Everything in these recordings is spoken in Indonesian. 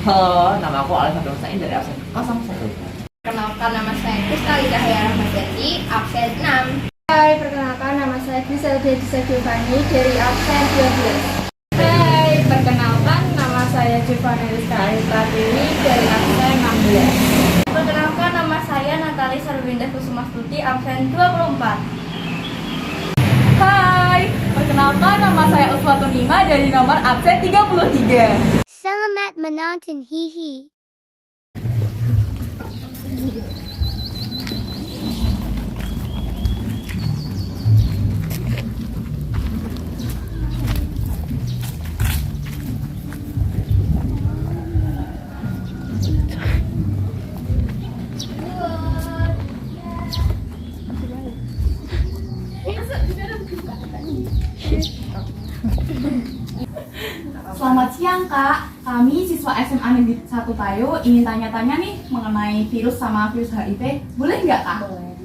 Halo, nama aku Alif Abdul Sain dari absen 01. Perkenalkan, nama saya Kristalina Cahaya Rahmadianti, absen 6. Hai, perkenalkan nama saya Griselda Disa Giovanni dari absen 12. Hai, perkenalkan nama saya Giovanni Rizka Ayu Pratiwi dari absen 16. Perkenalkan, nama saya Natali Sarwinda Kusumastuti, absen 24. Hai, perkenalkan nama saya Uswatun Nima dari nomor absen 33. Selamat menonton, hihi. Selamat siang Kak, kami siswa SMA Negeri 1 Tayo ingin tanya-tanya nih mengenai virus sama virus HIV. Boleh nggak Kak? Boleh.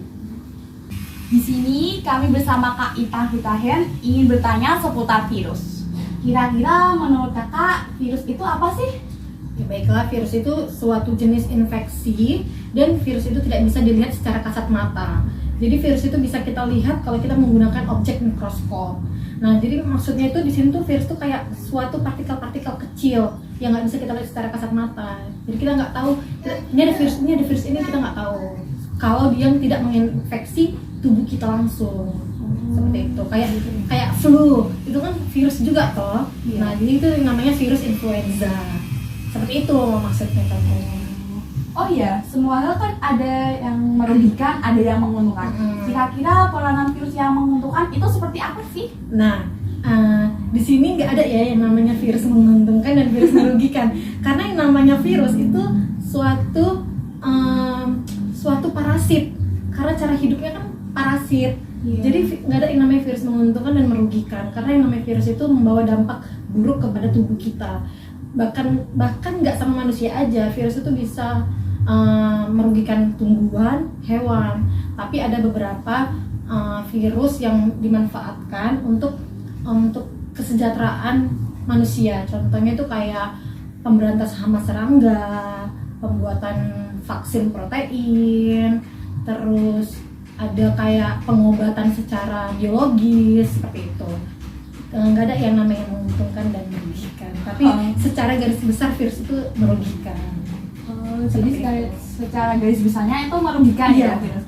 Di sini kami bersama Kak Ita Hutahen ingin bertanya seputar virus. Kira-kira menurut Kakak virus itu apa sih? Ya, baiklah, virus itu suatu jenis infeksi dan virus itu tidak bisa dilihat secara kasat mata. Jadi virus itu bisa kita lihat kalau kita menggunakan objek mikroskop. Nah, jadi maksudnya itu di sini tuh virus tuh kayak suatu partikel-partikel kecil yang nggak bisa kita lihat secara kasat mata. Jadi kita nggak tahu ini ada virus ini kita nggak tahu. Kalau dia tidak menginfeksi tubuh kita langsung. Seperti itu. Kayak flu, itu kan virus juga toh. Iya. Nah, jadi itu namanya virus influenza. Seperti itu maksudnya kan. Oh iya, semua hal kan ada yang merugikan, ada yang menguntungkan. Kira-kira peranan virus yang menguntungkan itu seperti apa sih? Nah, di sini nggak ada ya yang namanya virus menguntungkan dan virus merugikan. Karena yang namanya virus itu suatu parasit. Karena cara hidupnya kan parasit. Iya. Jadi nggak ada yang namanya virus menguntungkan dan merugikan. Karena yang namanya virus itu membawa dampak buruk kepada tubuh kita. Bahkan nggak sama manusia aja, virus itu bisa merugikan tumbuhan, hewan. Tapi ada beberapa virus yang dimanfaatkan untuk kesejahteraan manusia. Contohnya itu kayak pemberantas hama serangga, pembuatan vaksin protein, terus ada kayak pengobatan secara biologis seperti itu. Nggak ada yang namanya menguntungkan dan merugikan. Tapi secara garis besar virus itu merugikan. Jadi secara garis besarnya itu merugikan ya virus.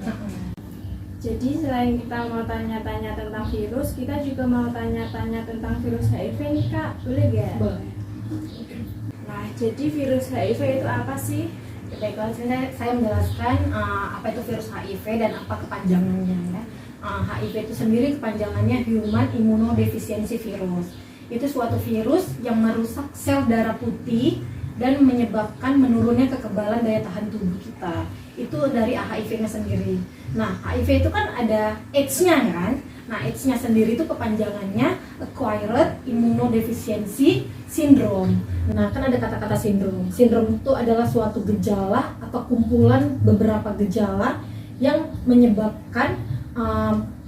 Jadi selain kita mau tanya-tanya tentang virus, kita juga mau tanya-tanya tentang virus HIV nih Kak, boleh gak? Boleh. Nah, jadi virus HIV itu apa sih? Baiklah, saya menjelaskan apa itu virus HIV dan apa kepanjangannya ya. HIV itu sendiri kepanjangannya Human Immunodeficiency Virus. Itu suatu virus yang merusak sel darah putih dan menyebabkan menurunnya kekebalan daya tahan tubuh kita. Itu dari HIV-nya sendiri. Nah, HIV itu kan ada AIDS-nya kan? Nah, AIDS-nya sendiri itu kepanjangannya Acquired Immunodeficiency Syndrome. Nah, kan ada kata-kata sindrom. Sindrom itu adalah suatu gejala atau kumpulan beberapa gejala yang menyebabkan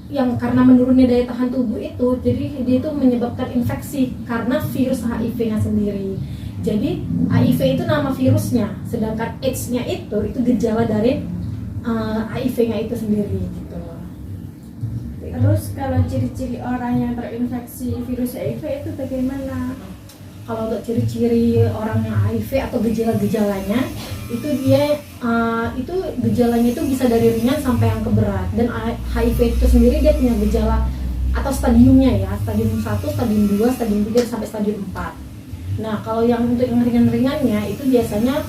yang karena menurunnya daya tahan tubuh itu, jadi dia itu menyebabkan infeksi karena virus HIV-nya sendiri. Jadi HIV itu nama virusnya, sedangkan AIDS-nya itu gejala dari HIV-nya itu sendiri gitu. Terus kalau ciri-ciri orang yang terinfeksi virus HIV itu bagaimana? Kalau untuk ciri-ciri orang yang HIV atau gejala-gejalanya itu dia itu gejalanya itu bisa dari ringan sampai yang berat. Dan HIV itu sendiri dia punya gejala atau stadiumnya ya, stadium 1, stadium 2, stadium 3 sampai stadium 4. Nah, kalau yang untuk yang ringan-ringannya itu biasanya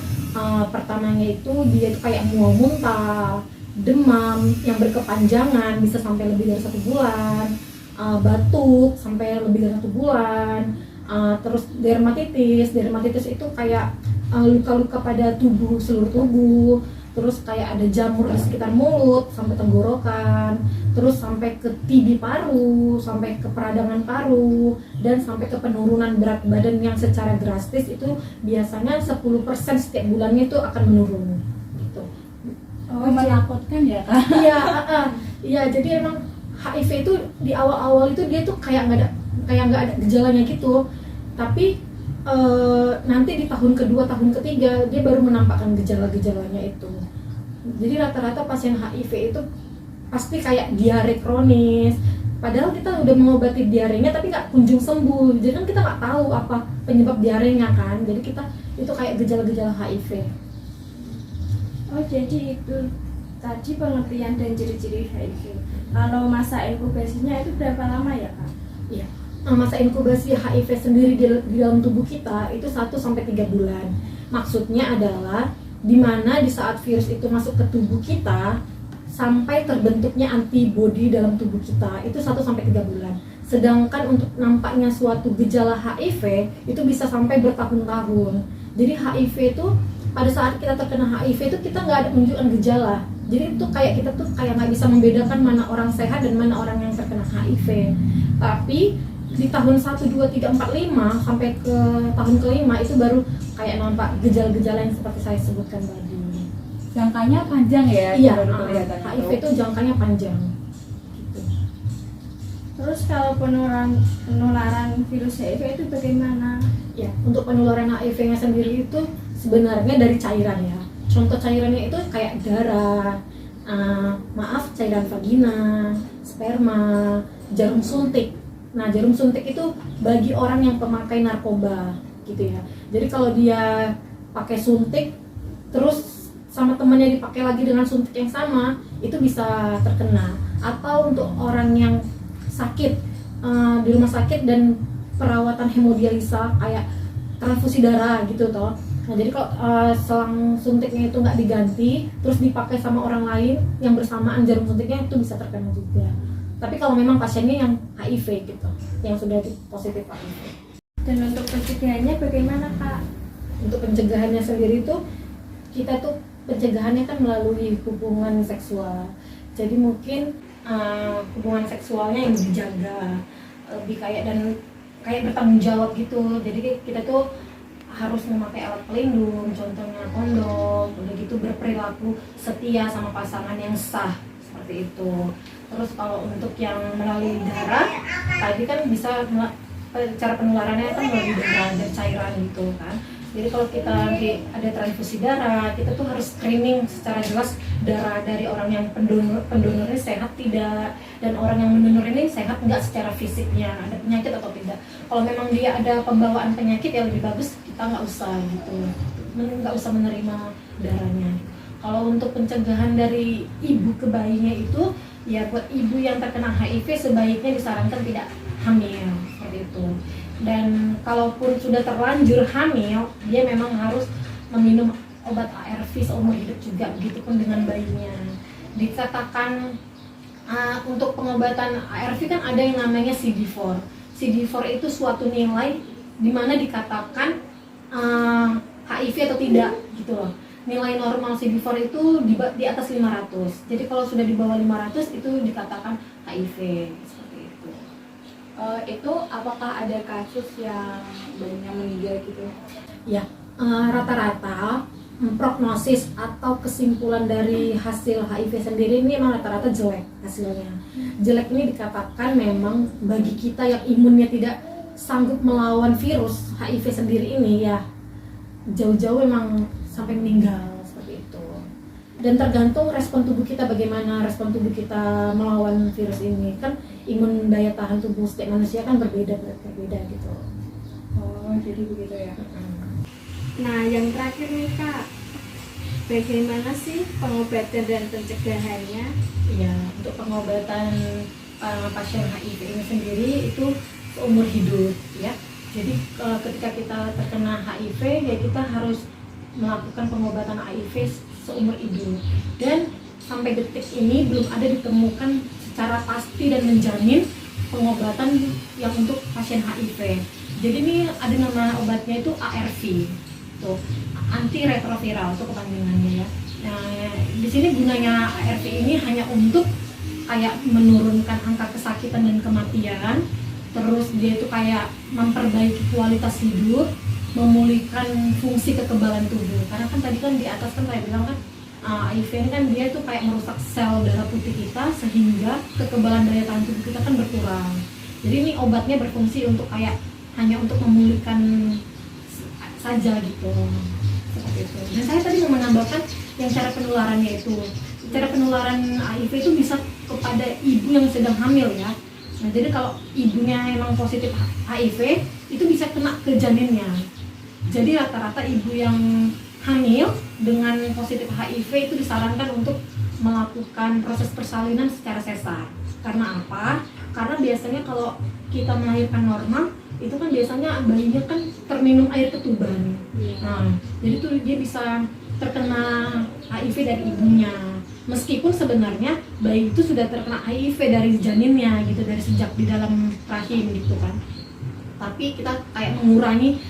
pertamanya itu dia itu kayak mual muntah, demam yang berkepanjangan bisa sampai lebih dari 1 bulan, batuk sampai lebih dari 1 bulan, terus dermatitis itu kayak luka-luka pada seluruh tubuh, terus kayak ada jamur di sekitar mulut sampai tenggorokan, terus sampai ke TB paru, sampai ke peradangan paru, dan sampai ke penurunan berat badan yang secara drastis itu biasanya 10% setiap bulannya itu akan menurun gitu. Oh, menakutkan ya Kak? Iya, jadi emang HIV itu di awal-awal itu dia tuh kayak nggak ada gejalanya gitu, tapi nanti di tahun kedua, tahun ketiga dia baru menampakkan gejala-gejalanya itu. Jadi rata-rata pasien HIV itu pasti kayak diare kronis. Padahal kita udah mengobati diarenya tapi nggak kunjung sembuh. Jadi kan kita nggak tahu apa penyebab diarenya kan. Jadi kita itu kayak gejala-gejala HIV. Oh, jadi itu tadi pengertian dan ciri-ciri HIV. Kalau masa inkubasinya itu berapa lama ya, Kak? Iya. Masa inkubasi HIV sendiri di dalam tubuh kita itu 1-3 bulan. Maksudnya adalah di mana di saat virus itu masuk ke tubuh kita sampai terbentuknya antibodi dalam tubuh kita itu 1-3 bulan. Sedangkan untuk nampaknya suatu gejala HIV itu bisa sampai bertahun-tahun. Jadi HIV itu pada saat kita terkena HIV itu kita nggak ada menunjukkan gejala. Jadi itu kayak kita tuh kayak nggak bisa membedakan mana orang sehat dan mana orang yang terkena HIV. Tapi di tahun 1, 2, 3, 4, 5 sampai ke tahun ke-5 itu baru kayak nampak gejala-gejala yang seperti saya sebutkan tadi. Jangkanya panjang ya? Iya, baru kelihatan HIV itu jangkanya panjang. Gitu. Terus kalau penularan virus HIV itu bagaimana? Ya, untuk penularan HIV-nya sendiri itu sebenarnya dari cairan ya. Contoh cairannya itu kayak darah, cairan vagina, sperma, jarum suntik. Nah, jarum suntik itu bagi orang yang pemakai narkoba gitu ya. Jadi kalau dia pakai suntik terus sama temannya dipakai lagi dengan suntik yang sama, itu bisa terkena. Atau untuk orang yang sakit di rumah sakit dan perawatan hemodialisa kayak transfusi darah gitu toh. Nah, jadi kalau selang suntiknya itu nggak diganti terus dipakai sama orang lain yang bersamaan jarum suntiknya, itu bisa terkena juga. Tapi kalau memang pasiennya yang HIV gitu, yang sudah positif HIV. Dan untuk pencegahannya bagaimana, Kak? Untuk pencegahannya sendiri itu kita tuh pencegahannya kan melalui hubungan seksual. Jadi mungkin hubungan seksualnya yang dijaga, lebih kayak bertanggung jawab gitu. Jadi kita tuh harus memakai alat pelindung, contohnya kondom, udah gitu berperilaku setia sama pasangan yang sah seperti itu. Terus kalau untuk yang melalui darah, tadi kan bisa cara penularannya kan melalui darah dan cairan gitu kan. Jadi kalau kita nanti ada transfusi darah, kita tuh harus screening secara jelas darah dari orang yang pendonornya sehat tidak, dan orang yang mendonor ini sehat nggak secara fisiknya, ada penyakit atau tidak. Kalau memang dia ada pembawaan penyakit, ya lebih bagus kita nggak usah gitu, nggak usah menerima darahnya. Kalau untuk pencegahan dari ibu ke bayinya itu, ya buat ibu yang terkena HIV sebaiknya disarankan tidak hamil seperti itu. Dan kalaupun sudah terlanjur hamil, dia memang harus meminum obat ARV seumur hidup juga, begitupun dengan bayinya. Dikatakan untuk pengobatan ARV kan ada yang namanya CD4. CD4 itu suatu nilai di mana dikatakan HIV atau tidak gitu loh. Nilai normal CD4 itu di atas 500. Jadi kalau sudah di bawah 500 itu dikatakan HIV seperti itu. Itu apakah ada kasus yang banyak meninggal gitu? Ya, rata-rata prognosis atau kesimpulan dari hasil HIV sendiri ini memang rata-rata jelek hasilnya. Jelek ini dikatakan memang bagi kita yang imunnya tidak sanggup melawan virus HIV sendiri ini, ya jauh-jauh memang sampai meninggal seperti itu. Dan tergantung respon tubuh kita, bagaimana respon tubuh kita melawan virus ini. Kan imun daya tahan tubuh setiap manusia kan berbeda gitu. Oh, jadi begitu ya. Nah, yang terakhir nih, Kak, bagaimana sih pengobatan dan pencegahannya? Ya, untuk pengobatan pasien HIV ini sendiri itu seumur hidup ya. Jadi ketika kita terkena HIV, ya kita harus melakukan pengobatan HIV seumur hidup. Dan sampai detik ini belum ada ditemukan secara pasti dan menjamin pengobatan yang untuk pasien HIV. Jadi ini ada nama obatnya itu ARV, tuh antiretroviral itu kepanjangannya ya. Nah, di sini gunanya ARV ini hanya untuk kayak menurunkan angka kesakitan dan kematian. Terus dia itu kayak memperbaiki kualitas hidup, memulihkan fungsi kekebalan tubuh. Karena kan tadi kan di atas kan saya bilang kan HIV ini kan dia itu kayak merusak sel darah putih kita sehingga kekebalan daya tahan tubuh kita kan berkurang. Jadi ini obatnya berfungsi untuk kayak hanya untuk memulihkan saja gitu, seperti itu. Dan saya tadi mau menambahkan yang cara penularannya itu, cara penularan HIV itu bisa kepada ibu yang sedang hamil ya. Nah jadi kalau ibunya emang positif HIV itu bisa kena ke janinnya. Jadi rata-rata ibu yang hamil dengan positif HIV itu disarankan untuk melakukan proses persalinan secara sesar. Karena apa? Karena biasanya kalau kita melahirkan normal itu kan biasanya bayinya kan terminum air ketuban. Nah, jadi tuh dia bisa terkena HIV dari ibunya. Meskipun sebenarnya bayi itu sudah terkena HIV dari janinnya gitu, dari sejak di dalam rahim gitu kan. Tapi kita kayak mengurangi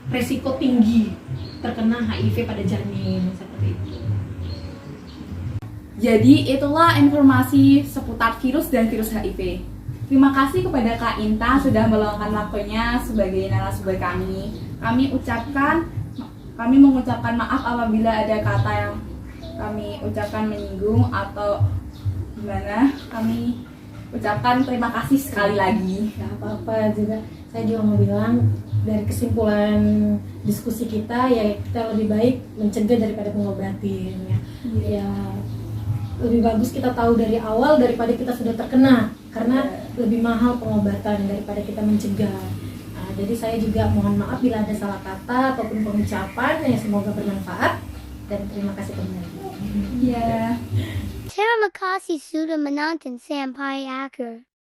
resiko tinggi terkena HIV pada janin seperti itu. Jadi itulah informasi seputar virus dan virus HIV. Terima kasih kepada Kak Inta sudah meluangkan waktunya sebagai narasumber kami. Kami mengucapkan maaf apabila ada kata yang kami ucapkan menyinggung atau gimana. Kami ucapkan terima kasih sekali lagi. Gak apa-apa juga. Saya juga mau bilang dari kesimpulan diskusi kita ya kita lebih baik mencegah daripada mengobatin ya. Ya lebih bagus kita tahu dari awal daripada kita sudah terkena, karena lebih mahal pengobatan daripada kita mencegah. Nah, jadi saya juga mohon maaf bila ada salah kata ataupun pengucapan yang semoga bermanfaat, dan terima kasih kembali. Iya. Terima kasih sudah menonton sampai akhir.